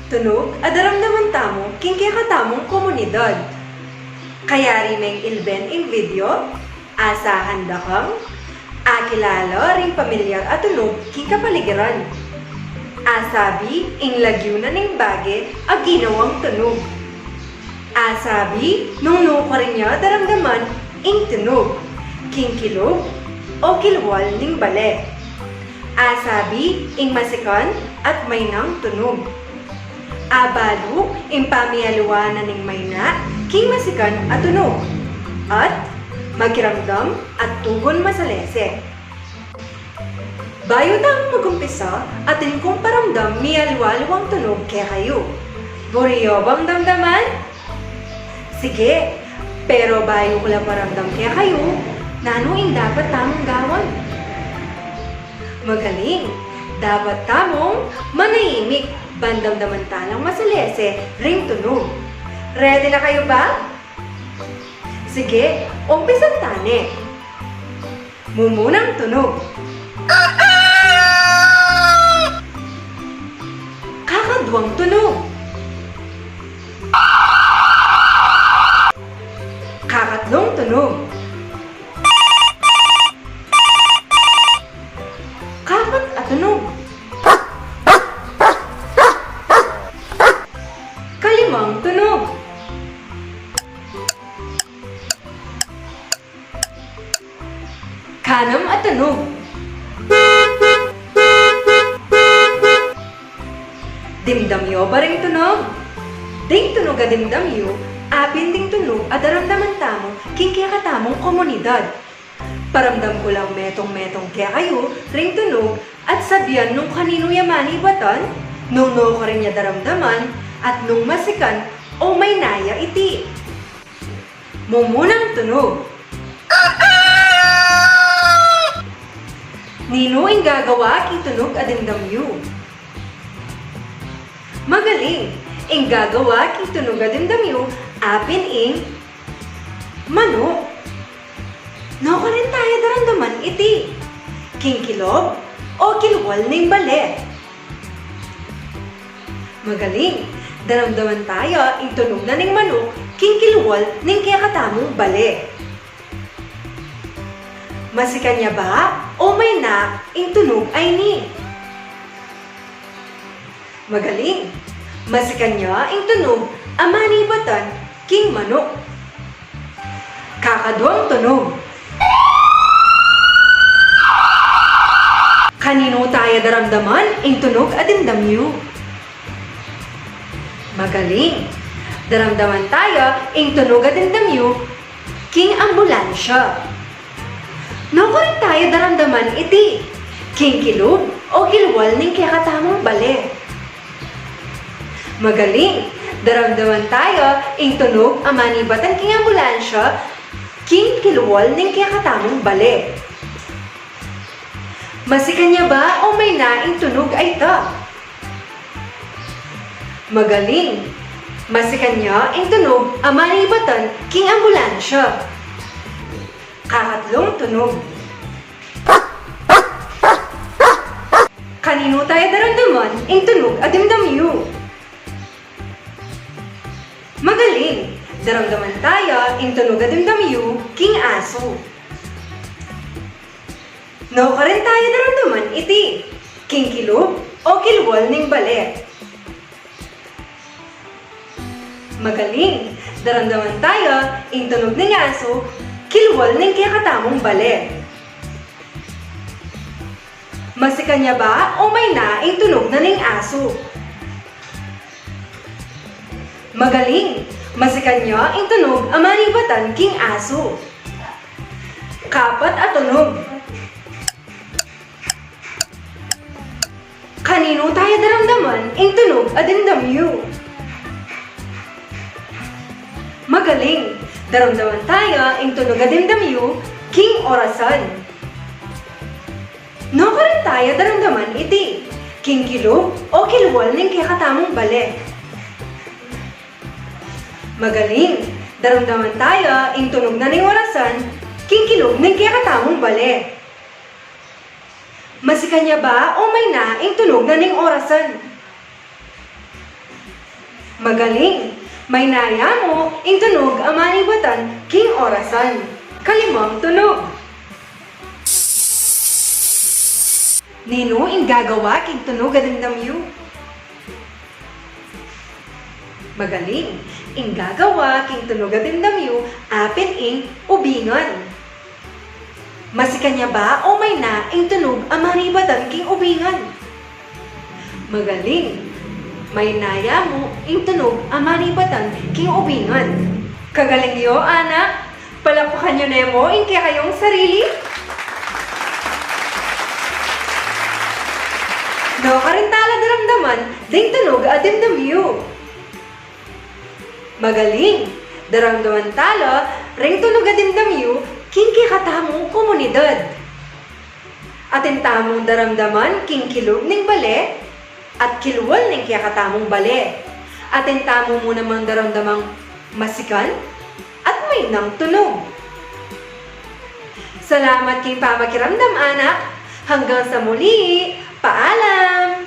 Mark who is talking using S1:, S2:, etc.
S1: Tunog adaramdaman tamo king kaya katamong komunidad. Kaya rimeng ilben ing video, asahan da kang, akilala ring pamilyar at tunog king kapaligiran. Asabi ing lagyunan ing bage ag ginawang tunog. Asabi nung nuka rin niya daramdaman ing tunog, king kilog o kilwal ning bale. Asabi ing masikan at maynang tunog. Abalo ing pamiyaluanan ning mayna king masikan at tunog. At magiramdam at tugon masalese. Bayo tang magumpisa atin kong paramdam miyalwalwang tunog kaya kayo. Buriyo bang damdaman? Sige, pero bayo ko lang paramdam kaya kayo, nanuing dapat tamong gawon. Magaling, dapat tamong manahimik, bandamdaman talang masalese, ring tunog. Ready na kayo ba? Sige, umpisan tane. Mumunang tunog. Kakadwang tunog. Kakatlong tunog. Kapat at tunog. Kalimang tunog. Kanam at tunog. Dimdamyo ba ring tunog? Ding tunog a dimdamyo, apin ding tunog at daramdaman tamo king kaya katamong komunidad. Paramdam ko lang metong-metong kaya kayo ring tunog at sabihan nung kanino yamani batan, nung no ka rin niya daramdaman at nung masikan o may naya iti. Mumunang tunog. Nino ing gagawa ki tunog a dimdamyo. Magaling, ing gagawa ki tunog a dimdamyo, apin ing manok. No ka rin tayo daramdaman iti. King kilog o kilwal ning bale. Magaling, daramdaman tayo ing tunog na ning manok, king kilwal ning kaya katamong bale. Masikan niya ba o may na ing tunog ay ni? Magaling, masikan niya ing tunog amani batan king manok. Kakadwang tunog. Kanino tayo daramdaman ing tunog at dimdamyo? Magaling, daramdaman tayo ing tunog at dimdamyo king ambulansya. No ko rin tayo daramdaman iti, king kilog o kilwal ning kaya katamong bale. Magaling, daramdaman tayo ing tunog amani batan king ambulansya, king kilwal ning kaya katamong bale. Masikan niya ba o may naing tunog ay ta? Magaling, masikan niya ing tunog amani batan king ambulansya. Kakatlong tunog. Kanino tayo daramdaman ing tunog at dimdamyo? Magaling, daramdaman tayo ing tunog at dimdamyo king aso. No ka rin tayo daramdaman iti, king kilog o kilwal ning bale. Magaling, daramdaman tayo ing tunog ning aso, kilwal ning kaya katamong bale. Masikan niya ba o may na ing tunog na ning aso? Magaling, masikan niya ing tunog amani batan king aso. Kapat at tunog. Kanino tayo daramdaman ing tunog at dimdamyo? Magaling, daramdaman tayo ing tunog at dimdamyo king orasan. No ka rin tayo daramdaman iti, king kilog o kilwal ning kaya katamong bale. Magaling, daramdaman tayo ing tunog na ning orasan, king kilog ning kaya katamong bale. Masikan niya ba o may na ing tunog na ning orasan? Magaling! May naya mo, ing tunog ang manibatan, king orasan. Kalimang tunog. Nino ing gagawa king tunog adamdamyo. Magaling! Ing gagawa king tunog adamdamyo, apin ing ubingan. Masika niya ba o may na ing tunog ang manibatan king ubingan? Magaling! May naya mo, ing tunog, ang manibatan, king ubingan. Kagaling yo, anak. Palapukan nyo nemo, ing kaya kayong sarili. No, karintala daramdaman, ding tunog adimdamyo. Magaling! Daramdaman talo, ring tunog adimdamyo, king kikatamong komunidad. Atin tamong daramdaman, king kilog ning bale, at kilwal ng kiyakatamong bale. Atin tamo mo namang daramdamang masikan at may nang tunog. Salamat kay pamakiramdam, anak. Hanggang sa muli. Paalam!